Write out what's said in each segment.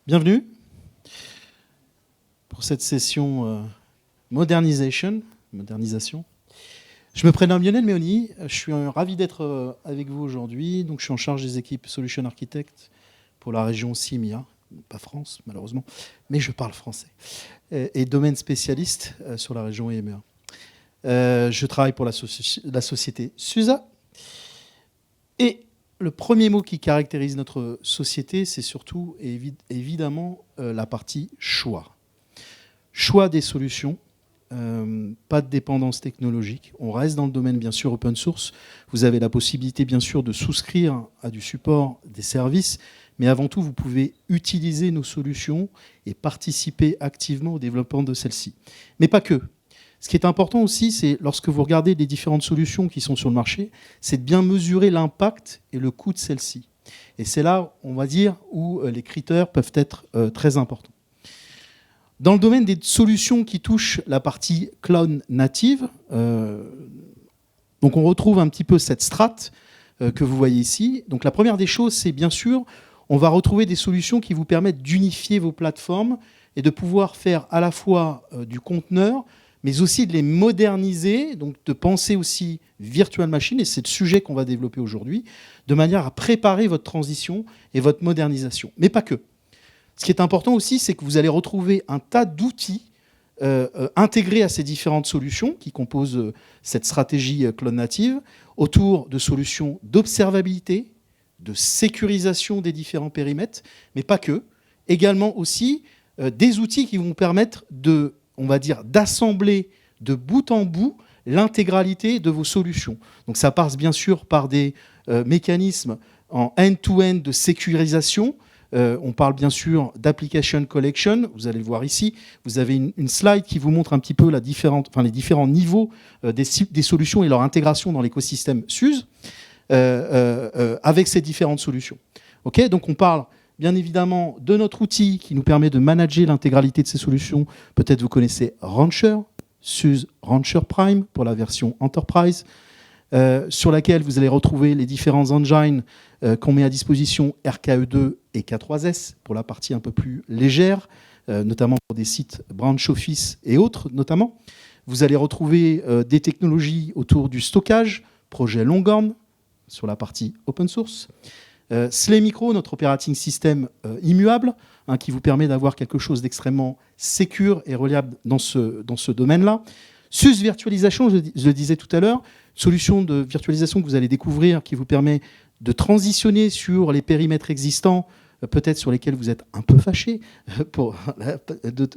Bienvenue pour cette session modernisation. Je me prénomme Lionel Méoni, je suis ravi d'être avec vous aujourd'hui. Donc, je suis en charge des équipes Solution Architect pour la région CIMIA, pas France malheureusement, mais je parle français, et domaine spécialiste sur la région EMEA. Je travaille pour la société SUSA. Et le premier mot qui caractérise notre société, c'est surtout évidemment la partie choix. Choix des solutions, pas de dépendance technologique. On reste dans le domaine bien sûr open source. Vous avez la possibilité bien sûr de souscrire à du support des services, mais avant tout vous pouvez utiliser nos solutions et participer activement au développement de celles-ci. Mais pas que. Ce qui est important aussi, c'est lorsque vous regardez les différentes solutions qui sont sur le marché, c'est de bien mesurer l'impact et le coût de celles-ci. Et c'est là, on va dire, où les critères peuvent être très importants. Dans le domaine des solutions qui touchent la partie cloud native, donc on retrouve un petit peu cette strate que vous voyez ici. Donc la première des choses, c'est bien sûr, on va retrouver des solutions qui vous permettent d'unifier vos plateformes et de pouvoir faire à la fois du conteneur, mais aussi de les moderniser, donc de penser aussi virtual machine, et c'est le sujet qu'on va développer aujourd'hui, de manière à préparer votre transition et votre modernisation. Mais pas que. Ce qui est important aussi, c'est que vous allez retrouver un tas d'outils intégrés à ces différentes solutions qui composent cette stratégie cloud native, autour de solutions d'observabilité, de sécurisation des différents périmètres, mais pas que. Également aussi des outils qui vont vous permettre de, on va dire, d'assembler de bout en bout l'intégralité de vos solutions. Donc ça passe bien sûr par des mécanismes en end-to-end de sécurisation. On parle bien sûr d'application collection. Vous allez le voir ici. Vous avez une slide qui vous montre un petit peu les différents niveaux des solutions et leur intégration dans l'écosystème SUSE avec ces différentes solutions. Okay, donc on parle bien évidemment de notre outil qui nous permet de manager l'intégralité de ces solutions. Peut-être vous connaissez Rancher, SUSE Rancher Prime pour la version Enterprise, sur laquelle vous allez retrouver les différents engines qu'on met à disposition, RKE2 et K3S pour la partie un peu plus légère, notamment pour des sites Branch Office et autres notamment. Vous allez retrouver des technologies autour du stockage, projet Longhorn sur la partie open source. Slay Micro, notre operating system immuable, qui vous permet d'avoir quelque chose d'extrêmement sécure et reliable dans ce domaine-là. SUSE Virtualisation, je le disais tout à l'heure, solution de virtualisation que vous allez découvrir qui vous permet de transitionner sur les périmètres existants, peut-être sur lesquels vous êtes un peu fâché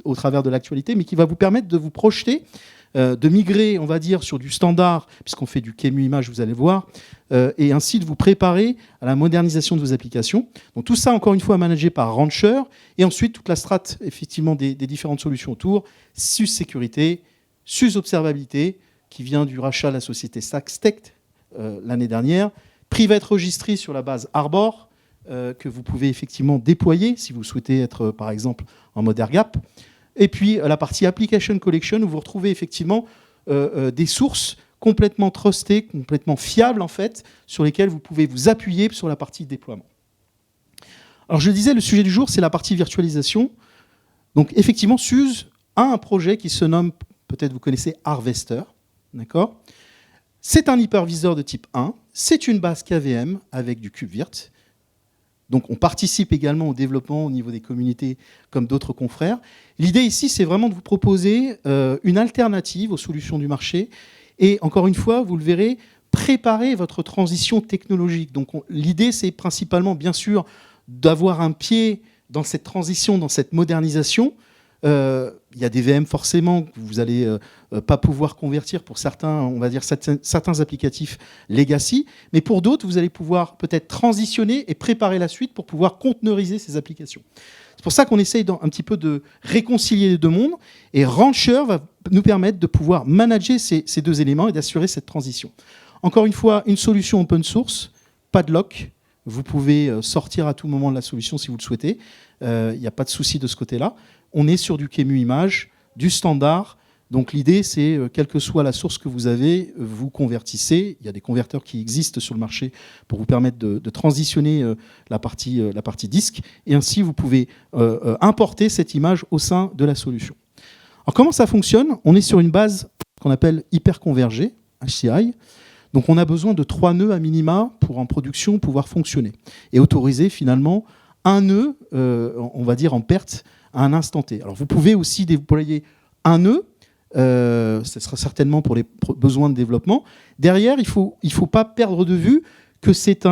au travers de l'actualité, mais qui va vous permettre de vous projeter, de migrer, on va dire, sur du standard, puisqu'on fait du KEMU Image, vous allez voir, et ainsi de vous préparer à la modernisation de vos applications. Donc tout ça, encore une fois, managé par Rancher, et ensuite toute la strate, effectivement, des différentes solutions autour, SUSE Sécurité, SUSE Observabilité, qui vient du rachat de la société Stackstect l'année dernière, Private Registry sur la base Arbor, que vous pouvez effectivement déployer si vous souhaitez être, par exemple, en mode air gap. Et puis la partie Application Collection, où vous retrouvez effectivement des sources complètement trustées, complètement fiables, en fait, sur lesquelles vous pouvez vous appuyer sur la partie déploiement. Alors, je le disais, le sujet du jour, c'est la partie virtualisation. Donc, effectivement, SUSE a un projet qui se nomme, peut-être vous connaissez, Harvester. D'accord ? C'est un hyperviseur de type 1. C'est une base KVM avec du KubeVirt. Donc, on participe également au développement au niveau des communautés comme d'autres confrères. L'idée ici, c'est vraiment de vous proposer une alternative aux solutions du marché. Et encore une fois, vous le verrez, préparer votre transition technologique. Donc, l'idée, c'est principalement, bien sûr, d'avoir un pied dans cette transition, dans cette modernisation. Il y a des VM forcément que vous n'allez pas pouvoir convertir pour certains, on va dire certains applicatifs legacy, mais pour d'autres, vous allez pouvoir peut-être transitionner et préparer la suite pour pouvoir conteneuriser ces applications. C'est pour ça qu'on essaye un petit peu de réconcilier les deux mondes, et Rancher va nous permettre de pouvoir manager ces deux éléments et d'assurer cette transition. Encore une fois, une solution open source, pas de lock. Vous pouvez sortir à tout moment de la solution si vous le souhaitez. Il n'y a pas de souci de ce côté-là. On est sur du KEMU Image, du standard, Donc l'idée, c'est, quelle que soit la source que vous avez, vous convertissez. Il y a des converteurs qui existent sur le marché pour vous permettre de transitionner la partie disque. Et ainsi, vous pouvez importer cette image au sein de la solution. Alors comment ça fonctionne? On est sur une base qu'on appelle hyperconvergée, HCI. Donc on a besoin de 3 nœuds à minima pour en production pouvoir fonctionner. Et autoriser finalement un nœud, on va dire en perte, à un instant T. Alors vous pouvez aussi déployer un nœud. Ce sera certainement pour les besoins de développement. Derrière, il faut pas perdre de vue que c'est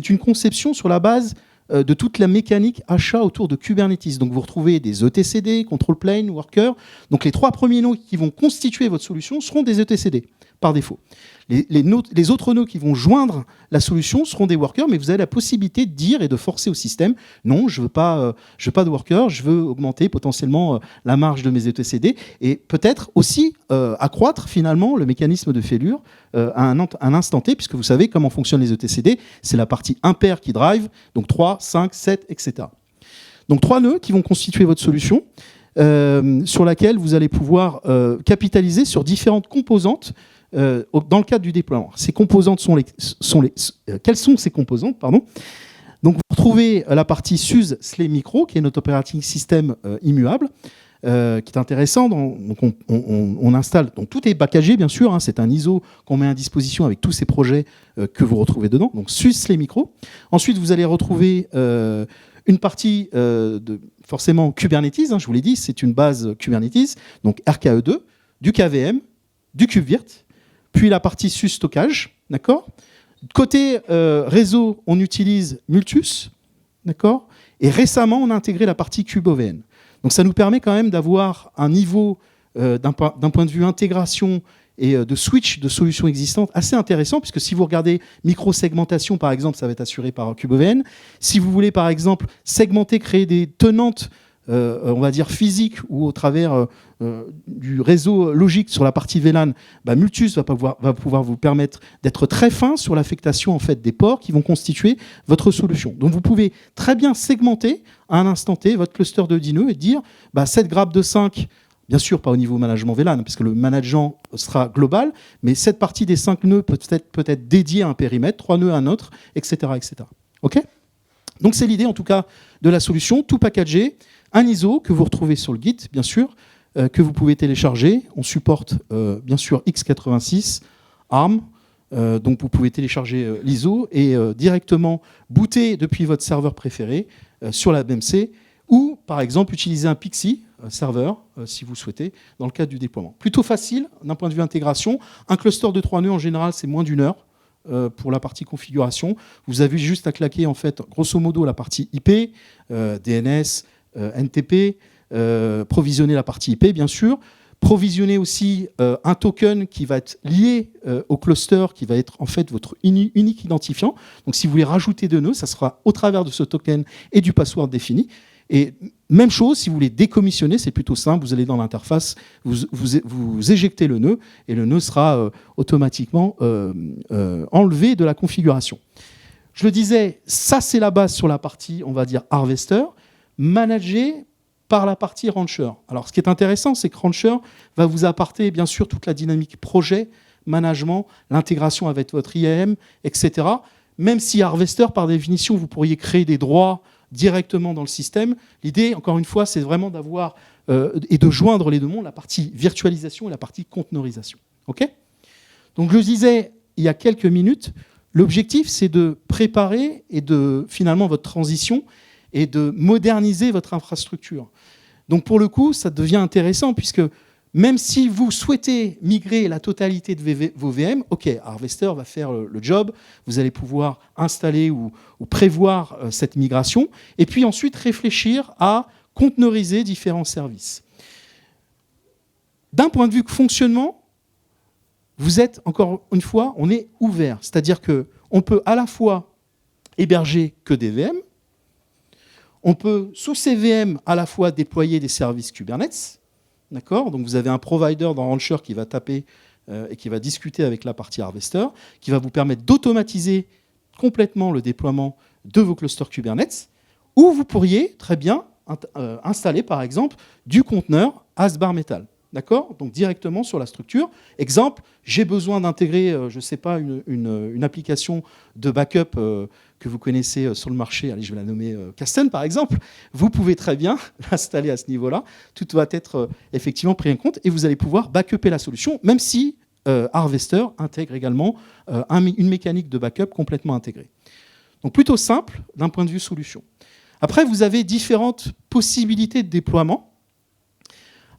une conception sur la base de toute la mécanique achat autour de Kubernetes. Donc vous retrouvez des etcd, control plane, worker. Donc les 3 premiers nœuds qui vont constituer votre solution seront des etcd par défaut. Les autres nœuds qui vont joindre la solution seront des workers, mais vous avez la possibilité de dire et de forcer au système non, je veux pas de workers, je veux augmenter potentiellement la marge de mes etcd et peut-être aussi accroître finalement le mécanisme de fêlure à un instant T, puisque vous savez comment fonctionnent les etcd, c'est la partie impair qui drive, donc 3, 5, 7, etc. Donc 3 nœuds qui vont constituer votre solution, sur laquelle vous allez pouvoir capitaliser sur différentes composantes dans le cadre du déploiement. Ces composantes quelles sont ces composantes, pardon. Donc vous retrouvez la partie SUSE SLE Micro, qui est notre operating system immuable, qui est intéressant. Donc on installe, donc tout est packagé bien sûr, hein, c'est un ISO qu'on met à disposition avec tous ces projets que vous retrouvez dedans. Donc SUSE SLE Micro. Ensuite vous allez retrouver une partie forcément Kubernetes, hein, je vous l'ai dit, c'est une base Kubernetes, donc RKE2, du KVM, du KubeVirt, puis la partie SUSE stockage, d'accord. Côté réseau, on utilise Multus, d'accord. Et récemment, on a intégré la partie KubeOVN. Donc ça nous permet quand même d'avoir un niveau d'un point de vue intégration et de switch de solutions existantes assez intéressant, puisque si vous regardez micro-segmentation, par exemple, ça va être assuré par KubeOVN. Si vous voulez, par exemple, segmenter, créer des tenantes, on va dire physiques ou au travers du réseau logique sur la partie VLAN, Multus va pouvoir vous permettre d'être très fin sur l'affectation en fait, des ports qui vont constituer votre solution. Donc vous pouvez très bien segmenter à un instant T votre cluster de 10 nœuds et dire cette grappe de 5, bien sûr pas au niveau management VLAN, parce que le management sera global, mais cette partie des 5 nœuds peut être dédiée à un périmètre, 3 nœuds à un autre, etc. etc. OK ? Donc c'est l'idée en tout cas de la solution, tout packagé, un ISO que vous retrouvez sur le Git, bien sûr, que vous pouvez télécharger. On supporte bien sûr x86, ARM, donc vous pouvez télécharger l'ISO et directement booter depuis votre serveur préféré sur la BMC ou par exemple utiliser un Pixie serveur si vous souhaitez dans le cadre du déploiement. Plutôt facile d'un point de vue intégration. Un cluster de 3 nœuds en général c'est moins d'une heure. Pour la partie configuration, vous avez juste à claquer en fait grosso modo la partie IP, DNS, NTP, provisionner la partie IP bien sûr, provisionner aussi un token qui va être lié au cluster, qui va être en fait votre unique identifiant. Donc si vous voulez rajouter de nœuds, ça sera au travers de ce token et du password défini. Et même chose, si vous voulez décommissionner, c'est plutôt simple, vous allez dans l'interface, vous éjectez le nœud et le nœud sera automatiquement enlevé de la configuration. Je le disais, ça c'est la base sur la partie, on va dire, harvester, managé par la partie rancher. Alors ce qui est intéressant, c'est que rancher va vous apporter bien sûr toute la dynamique projet, management, l'intégration avec votre IAM, etc. Même si harvester, par définition, vous pourriez créer des droits directement dans le système. L'idée, encore une fois, c'est vraiment d'avoir et de joindre les deux mondes, la partie virtualisation et la partie conteneurisation. OK ? Donc je disais il y a quelques minutes, l'objectif, c'est de préparer et de finalement votre transition et de moderniser votre infrastructure. Donc pour le coup, ça devient intéressant puisque même si vous souhaitez migrer la totalité de vos VM, OK, Harvester va faire le job, vous allez pouvoir installer ou prévoir cette migration, et puis ensuite réfléchir à conteneuriser différents services. D'un point de vue fonctionnement, vous êtes, encore une fois, on est ouvert. C'est-à-dire qu'on peut à la fois héberger que des VM, on peut, sous ces VM, à la fois déployer des services Kubernetes. D'accord ? Donc vous avez un provider dans Rancher qui va taper et qui va discuter avec la partie Harvester, qui va vous permettre d'automatiser complètement le déploiement de vos clusters Kubernetes, ou vous pourriez très bien installer, par exemple, du conteneur as bare metal. d'accord? Donc directement sur la structure. Exemple, j'ai besoin d'intégrer, je ne sais pas, une application de backup que vous connaissez sur le marché, allez, je vais la nommer Kasten par exemple, vous pouvez très bien l'installer à ce niveau-là, tout va être effectivement pris en compte et vous allez pouvoir backuper la solution, même si Harvester intègre également une mécanique de backup complètement intégrée. Donc plutôt simple d'un point de vue solution. Après, vous avez différentes possibilités de déploiement.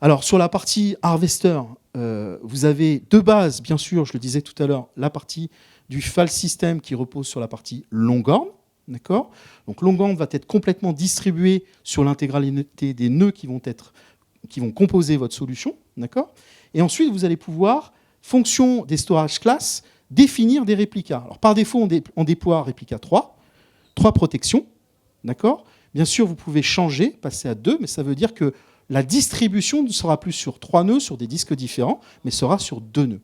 Alors, sur la partie Harvester, vous avez de base, bien sûr, je le disais tout à l'heure, la partie du file system qui repose sur la partie Longhorn. D'accord ? Donc, Longhorn va être complètement distribué sur l'intégralité des nœuds qui vont composer votre solution. D'accord ? Et ensuite, vous allez pouvoir, fonction des storage classes, définir des réplicas. Alors, par défaut, on déploie réplica 3 protections. D'accord ? Bien sûr, vous pouvez changer, passer à 2, mais ça veut dire que la distribution ne sera plus sur 3 nœuds, sur des disques différents, mais sera sur 2 nœuds.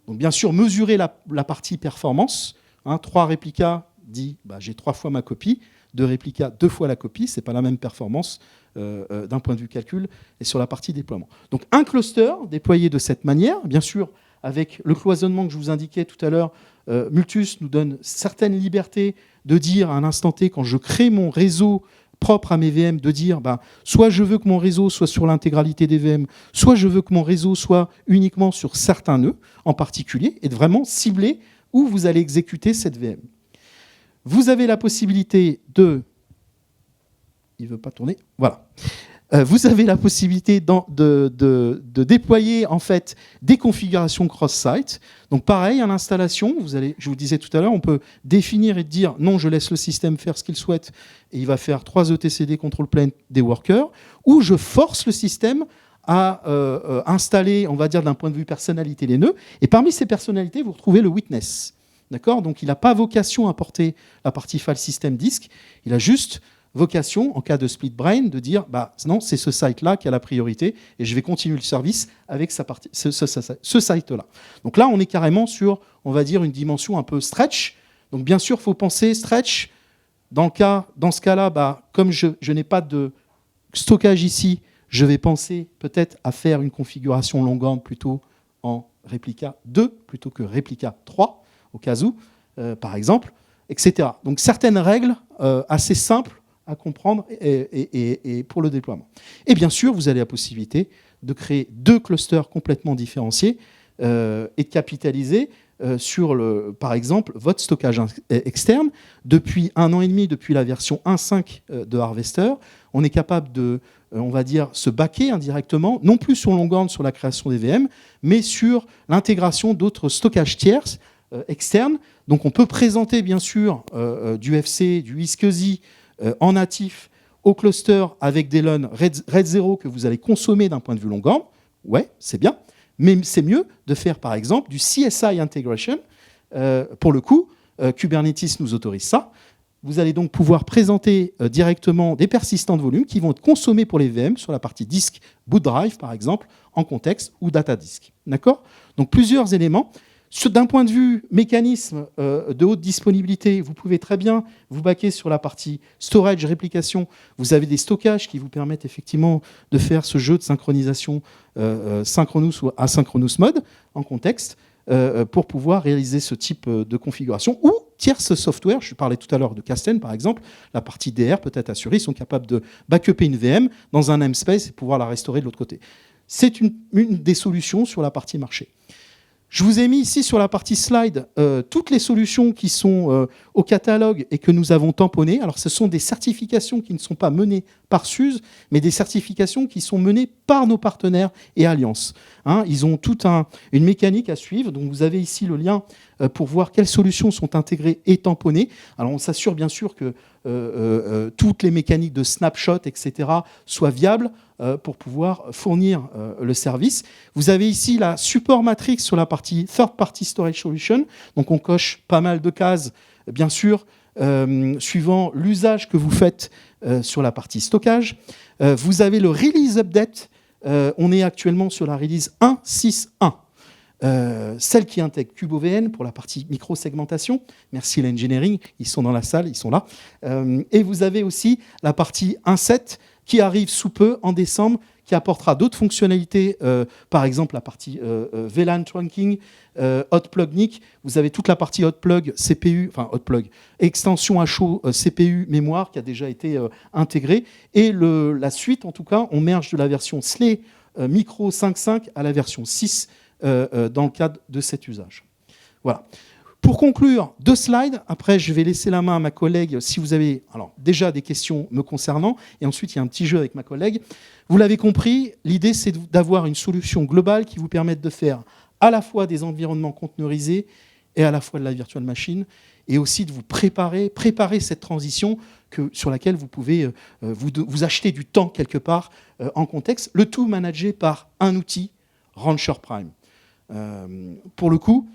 Donc bien sûr, mesurer la partie performance. 3 réplicas dit j'ai 3 fois ma copie, 2 réplicas 2 fois la copie, ce n'est pas la même performance d'un point de vue calcul et sur la partie déploiement. Donc un cluster déployé de cette manière, bien sûr, avec le cloisonnement que je vous indiquais tout à l'heure, Multus nous donne certaines libertés de dire à un instant T, quand je crée mon réseau propre à mes VM, de dire soit je veux que mon réseau soit sur l'intégralité des VM, soit je veux que mon réseau soit uniquement sur certains nœuds en particulier, et de vraiment cibler où vous allez exécuter cette VM. Vous avez la possibilité de... Il ne veut pas tourner. Voilà. Vous avez la possibilité de déployer en fait des configurations cross-site. Donc pareil, à l'installation, je vous disais tout à l'heure, on peut définir et dire non, je laisse le système faire ce qu'il souhaite et il va faire 3 etcd control plane des workers, ou je force le système à installer, on va dire d'un point de vue personnalité, les nœuds. Et parmi ces personnalités, vous retrouvez le witness. D'accord ? Donc il n'a pas vocation à porter la partie file system disk, il a juste vocation, en cas de split brain, de dire non, c'est ce site-là qui a la priorité et je vais continuer le service avec ce site-là. Donc là, on est carrément sur, on va dire, une dimension un peu stretch. Donc bien sûr, il faut penser stretch. Dans ce cas-là, comme je n'ai pas de stockage ici, je vais penser peut-être à faire une configuration Longhorn plutôt en réplica 2 plutôt que réplica 3, au cas où, par exemple, etc. Donc certaines règles assez simples à comprendre et pour le déploiement. Et bien sûr, vous avez la possibilité de créer 2 clusters complètement différenciés et de capitaliser sur, par exemple, votre stockage externe. Depuis 1 an et demi, depuis la version 1.5 de Harvester, on est capable de, on va dire, se backer indirectement, non plus sur Longhorn, sur la création des VM, mais sur l'intégration d'autres stockages tierces externes. Donc on peut présenter, bien sûr, du FC, du iSCSI, en natif au cluster avec des LUN RAID 0 que vous allez consommer d'un point de vue Longhorn, ouais, c'est bien, mais c'est mieux de faire par exemple du CSI integration. Pour le coup, Kubernetes nous autorise ça. Vous allez donc pouvoir présenter directement des persistants de volume qui vont être consommés pour les VM sur la partie disque boot drive par exemple, en contexte ou data disk. D'accord ? Donc plusieurs éléments. D'un point de vue mécanisme de haute disponibilité, vous pouvez très bien vous baquer sur la partie storage, réplication. Vous avez des stockages qui vous permettent effectivement de faire ce jeu de synchronisation synchronous ou asynchronous mode en contexte pour pouvoir réaliser ce type de configuration. Ou tierce software, je parlais tout à l'heure de Kasten par exemple, la partie DR peut être assurée, ils sont capables de backuper une VM dans un namespace et pouvoir la restaurer de l'autre côté. C'est une des solutions sur la partie marché. Je vous ai mis ici sur la partie slide toutes les solutions qui sont au catalogue et que nous avons tamponnées. Alors, ce sont des certifications qui ne sont pas menées par SUSE, mais des certifications qui sont menées par nos partenaires et alliances. Ils ont toute une mécanique à suivre. Donc, vous avez ici le lien pour voir quelles solutions sont intégrées et tamponnées. Alors, on s'assure bien sûr que toutes les mécaniques de snapshot, etc., soient viables pour pouvoir fournir le service. Vous avez ici la support matrix sur la partie Third Party Storage Solution. Donc, on coche pas mal de cases, bien sûr, suivant l'usage que vous faites sur la partie stockage. Vous avez le Release Update. On est actuellement sur la release 1.6.1. Celle qui intègre CubeOVN pour la partie micro-segmentation. Merci l'engineering, ils sont dans la salle, ils sont là. Et vous avez aussi la partie 1.7 qui arrive sous peu, en décembre, qui apportera d'autres fonctionnalités, par exemple la partie VLAN trunking, hot plug NIC. Vous avez toute la partie hot plug CPU, enfin hot plug, extension à chaud CPU mémoire qui a déjà été intégrée. Et la suite, en tout cas, on merge de la version SLE Micro 5.5 à la version 6 dans le cadre de cet usage. Voilà. Pour conclure, 2 slides. Après, je vais laisser la main à ma collègue si vous avez déjà des questions me concernant. Et ensuite, il y a un petit jeu avec ma collègue. Vous l'avez compris, l'idée, c'est d'avoir une solution globale qui vous permette de faire à la fois des environnements conteneurisés et à la fois de la virtual machine, et aussi de vous préparer cette transition sur laquelle vous pouvez vous acheter du temps quelque part en contexte, le tout managé par un outil, Rancher Prime. Pour le coup,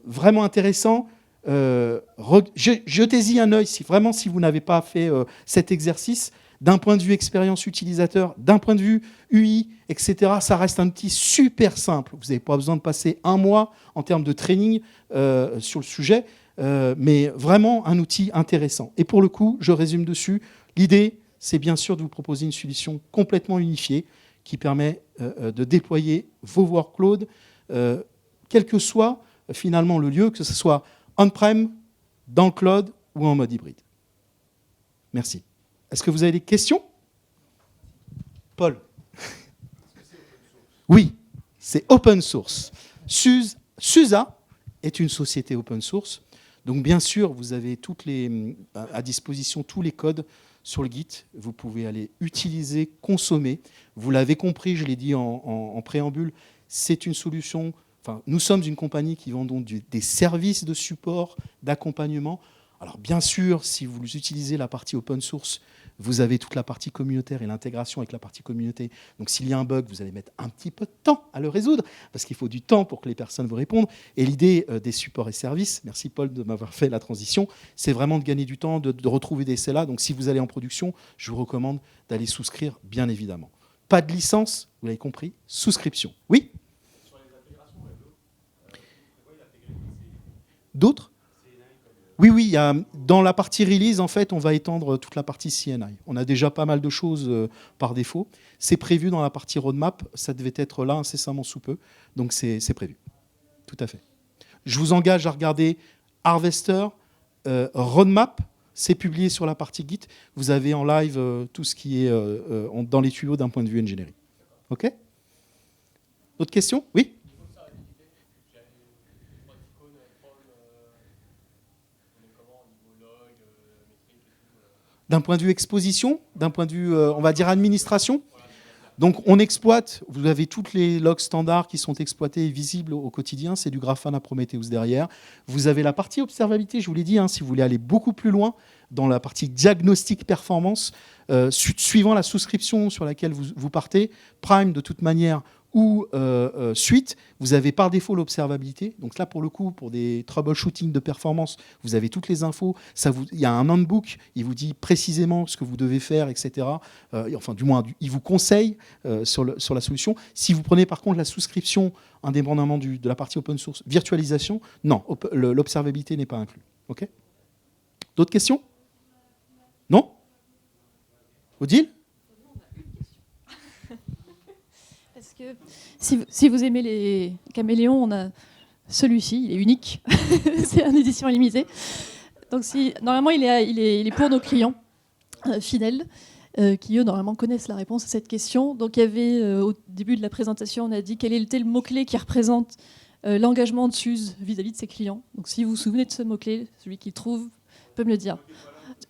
vraiment intéressant. Jetez-y un œil si vous n'avez pas fait cet exercice. D'un point de vue expérience utilisateur, d'un point de vue UI, etc., ça reste un outil super simple. Vous n'avez pas besoin de passer un mois en termes de training sur le sujet, mais vraiment un outil intéressant. Et pour le coup, je résume dessus, l'idée, c'est bien sûr de vous proposer une solution complètement unifiée qui permet de déployer vos workloads, quel que soit finalement le lieu, que ce soit on-prem, dans le cloud ou en mode hybride. Merci. Est-ce que vous avez des questions? Paul? Oui, c'est open source. SUSE est une société open source. Donc bien sûr, vous avez à disposition tous les codes sur le Git. Vous pouvez aller utiliser, consommer. Vous l'avez compris, je l'ai dit en préambule, c'est une solution. Enfin, nous sommes une compagnie qui vend donc des services de support, d'accompagnement. Alors bien sûr, si vous utilisez la partie open source, vous avez toute la partie communautaire et l'intégration avec la partie communauté. Donc s'il y a un bug, vous allez mettre un petit peu de temps à le résoudre, parce qu'il faut du temps pour que les personnes vous répondent. Et l'idée des supports et services, merci Paul de m'avoir fait la transition, c'est vraiment de gagner du temps, de retrouver des CLA. Donc si vous allez en production, je vous recommande d'aller souscrire, bien évidemment. Pas de licence, vous l'avez compris, souscription. Oui ? D'autres ? Oui, dans la partie release, en fait, on va étendre toute la partie CNI. On a déjà pas mal de choses par défaut. C'est prévu dans la partie roadmap. Ça devait être là incessamment sous peu. Donc, c'est prévu. Tout à fait. Je vous engage à regarder Harvester, roadmap. C'est publié sur la partie Git. Vous avez en live tout ce qui est dans les tuyaux d'un point de vue engineering. OK ? D'autres questions ? Oui ? D'un point de vue exposition, d'un point de vue, on va dire, administration. Donc, on exploite, vous avez toutes les logs standards qui sont exploités et visibles au quotidien. C'est du Grafana Prometheus derrière. Vous avez la partie observabilité, je vous l'ai dit, si vous voulez aller beaucoup plus loin dans la partie diagnostic performance, suivant la souscription sur laquelle vous partez, Prime de toute manière, ou Suite, vous avez par défaut l'observabilité. Donc là, pour le coup, pour des troubleshooting de performance, vous avez toutes les infos. Il y a un handbook, il vous dit précisément ce que vous devez faire, etc. Enfin, du moins, il vous conseille sur la solution. Si vous prenez par contre la souscription, indépendamment de la partie open source, virtualisation, non, l'observabilité n'est pas inclus. OK ? D'autres questions ? Non ? Odile ? Que si vous aimez les caméléons, on a celui-ci, il est unique, c'est une édition limitée. Donc normalement, il est pour nos clients fidèles, qui eux normalement connaissent la réponse à cette question. Donc il y avait au début de la présentation, on a dit quel était le mot-clé qui représente l'engagement de SUSE vis-à-vis de ses clients. Donc si vous vous souvenez de ce mot-clé, celui qui le trouve peut me le dire.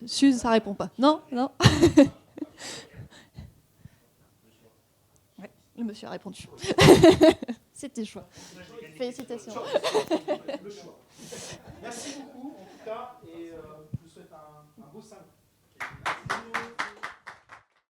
SUSE, ça répond pas. Non. Le monsieur a répondu. C'était choix. Félicitations. Le choix. Merci beaucoup, en tout cas.